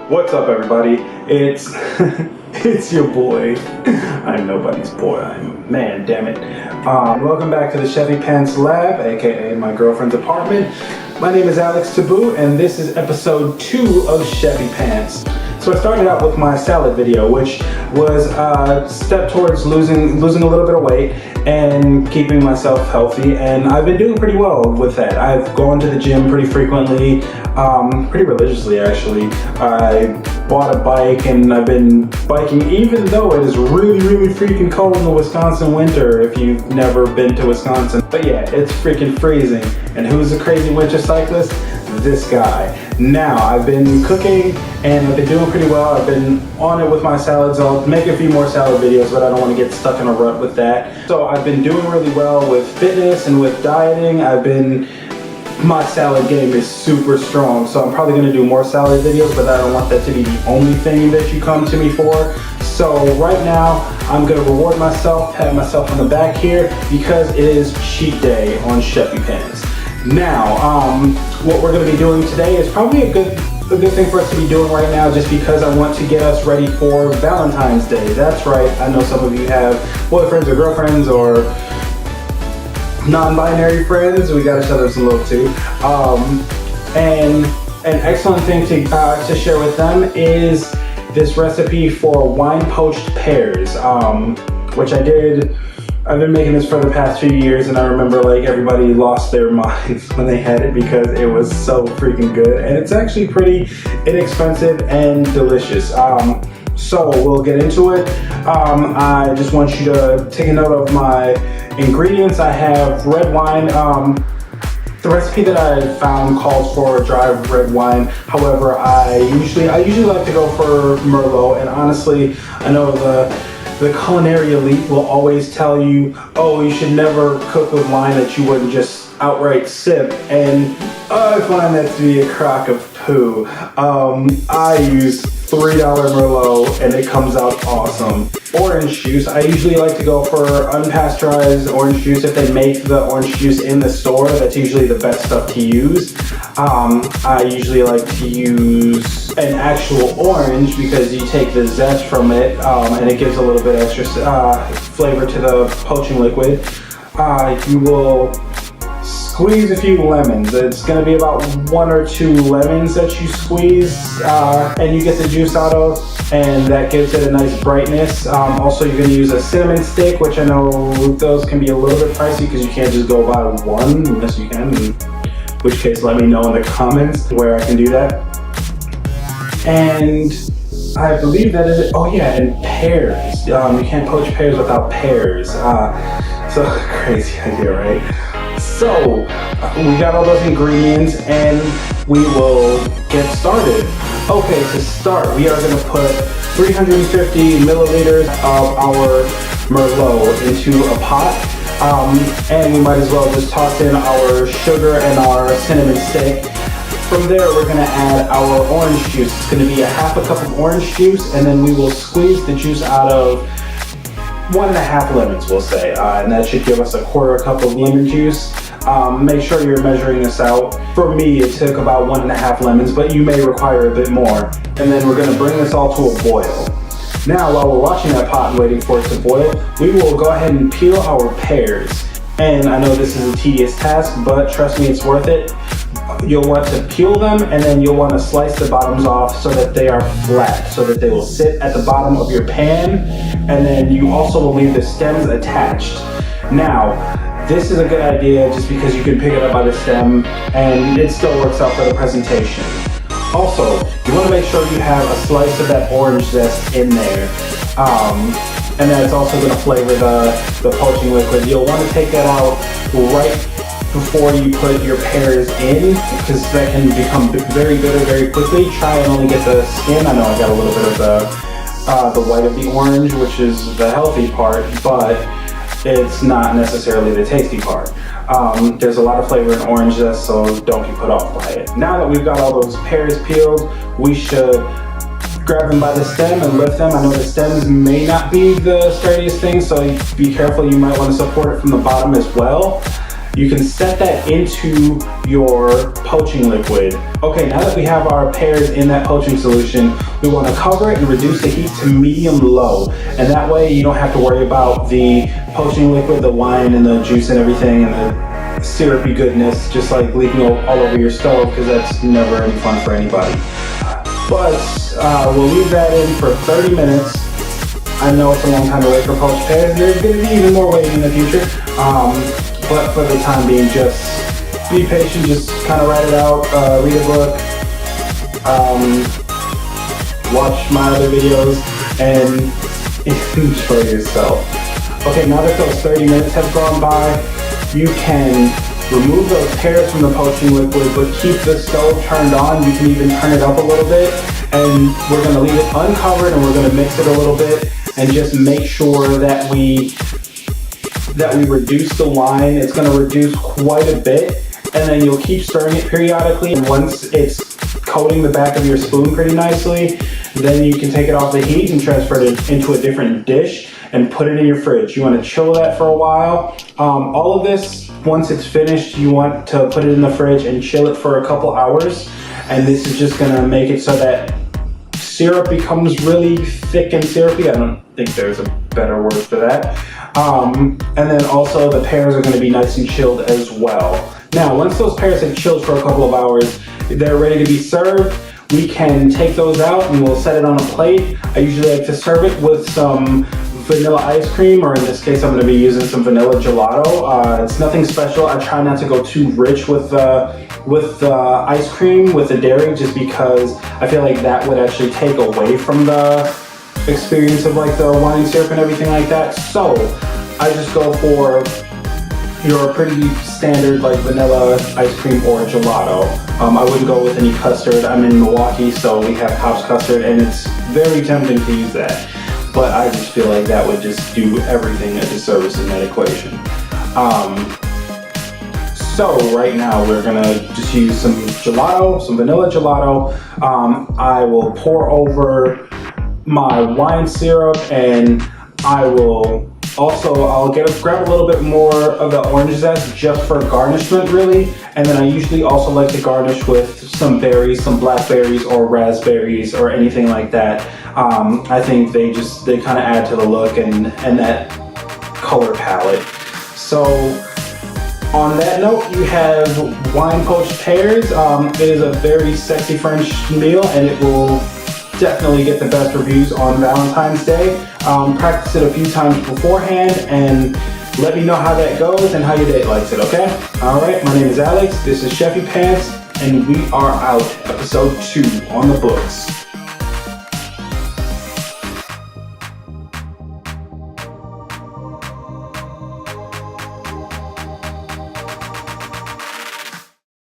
What's up, everybody? It's it's your boy. I'm nobody's boy. I'm man, damn it. Welcome back to the CheffyPants lab, aka my girlfriend's apartment. My name is Alex Taboo, and this is episode 2 of CheffyPants. So I started out with my salad video, which was a step towards losing a little bit of weight and keeping myself healthy, and I've been doing pretty well with that. I've gone to the gym pretty frequently, pretty religiously actually. I bought a bike and I've been biking even though it is really freaking cold in the Wisconsin winter if you've never been to Wisconsin. But yeah, it's freaking freezing. And who's the crazy winter cyclist? This guy. Now, I've been cooking and I've been doing pretty well. I've been on it with my salads. I'll make a few more salad videos, but I don't want to get stuck in a rut with that. So I've been doing really well with fitness and with dieting. My salad game is super strong, so I'm probably going to do more salad videos, but I don't want that to be the only thing that you come to me for. So right now, I'm going to reward myself, pat myself on the back here, because it is cheat day on CheffyPants. Now, what we're going to be doing today is probably a good thing for us to be doing right now, just because I want to get us ready for Valentine's Day. That's right, I know some of you have boyfriends or girlfriends or non-binary friends. We got each other some love too. And an excellent thing to share with them is this recipe for wine poached pears, which I've been making this for the past few years, and I remember like everybody lost their minds when they had it because it was so freaking good, and it's actually pretty inexpensive and delicious. So we'll get into it. I just want you to take a note of my ingredients. I have red wine. The recipe that I found calls for dry red wine. However, I usually like to go for Merlot, and honestly, I know the culinary elite will always tell you, oh, you should never cook with wine that you wouldn't just outright sip, and I find that to be a crock of poo. I use $3 Merlot and it comes out awesome. Orange juice, I usually like to go for unpasteurized orange juice. If they make the orange juice in the store, that's usually the best stuff to use. I usually like to use an actual orange because you take the zest from it and it gives a little bit extra flavor to the poaching liquid. You will squeeze a few lemons. It's going to be about 1 or 2 lemons that you squeeze and you get the juice out of, and that gives it a nice brightness. Also, you're going to use a cinnamon stick, which I know those can be a little bit pricey because you can't just go buy one unless you can, in which case let me know in the comments where I can do that. And I believe that is it. Oh yeah, and pears. You can't poach pears without pears. So crazy idea, right? So, we got all those ingredients and we will get started. Okay, to start, we are going to put 350 milliliters of our Merlot into a pot. And we might as well just toss in our sugar and our cinnamon stick. From there, we're going to add our orange juice. It's going to be a half a cup of orange juice, and then we will squeeze the juice out of 1.5 lemons, we'll say, and that should give us a 1/4 cup of lemon juice. Make sure you're measuring this out. For me, it took about 1.5 lemons, but you may require a bit more. And then we're going to bring this all to a boil. Now, while we're watching that pot and waiting for it to boil, we will go ahead and peel our pears. And I know this is a tedious task, but trust me, it's worth it. You'll want to peel them, and then you'll want to slice the bottoms off so that they are flat, so that they will sit at the bottom of your pan, and then you also will leave the stems attached. Now, this is a good idea just because you can pick it up by the stem, and it still works out for the presentation. Also, you want to make sure you have a slice of that orange zest in there, and then it's also going to flavor the poaching liquid. You'll want to take that out right before you put your pears in, because that can become very bitter very quickly. Try and only get the skin. I know I got a little bit of the white of the orange, which is the healthy part, but it's not necessarily the tasty part. There's a lot of flavor in orange zest, so don't be put off by it. Now that we've got all those pears peeled, we should grab them by the stem and lift them. I know the stems may not be the sturdiest thing, so be careful. You might want to support it from the bottom as well. You can set that into your poaching liquid. Okay, now that we have our pears in that poaching solution, we want to cover it and reduce the heat to medium-low. And that way you don't have to worry about the poaching liquid, the wine and the juice and everything, and the syrupy goodness just like leaking all over your stove, because that's never any fun for anybody. But we'll leave that in for 30 minutes. I know it's a long time to wait for poached pears. There's going to be even more waiting in the future. But for the time being, just be patient, just kind of write it out, read a book, watch my other videos, and enjoy yourself. Okay, now that those 30 minutes have gone by, you can remove those pears from the poaching liquid, but keep the stove turned on. You can even turn it up a little bit, and we're going to leave it uncovered, and we're going to mix it a little bit, and just make sure that we reduce the wine. It's going to reduce quite a bit, and then you'll keep stirring it periodically. And once it's coating the back of your spoon pretty nicely, then you can take it off the heat and transfer it into a different dish and put it in your fridge. You want to chill that for a while. All of this, once it's finished, you want to put it in the fridge and chill it for a couple hours. And this is just going to make it so that syrup becomes really thick and syrupy. I don't think there's a better word for that. And then also the pears are going to be nice and chilled as well. Now, once those pears have chilled for a couple of hours, they're ready to be served. We can take those out and we'll set it on a plate. I usually like to serve it with some vanilla ice cream, or in this case I'm going to be using some vanilla gelato. It's nothing special. I try not to go too rich with ice cream, with the dairy, just because I feel like that would actually take away from the experience of like the wine syrup and everything like that. So I just go for your pretty standard like vanilla ice cream or gelato. I wouldn't go with any custard. I'm in Milwaukee, so we have Pops custard, and it's very tempting to use that. But I just feel like that would just do everything a disservice in that equation. So right now we're gonna just use some gelato, some vanilla gelato. I will pour over my wine syrup, and I'll grab a little bit more of the orange zest just for garnishment really. And then I usually also like to garnish with some berries, some blackberries or raspberries or anything like that. I think they kind of add to the look and that color palette. So on that note, you have wine poached pears. It is a very sexy French meal, and it will definitely get the best reviews on Valentine's Day. Practice it a few times beforehand and let me know how that goes and how your date likes it, okay? All right, my name is Alex, this is CheffyPants, and we are out. Episode 2 on the books.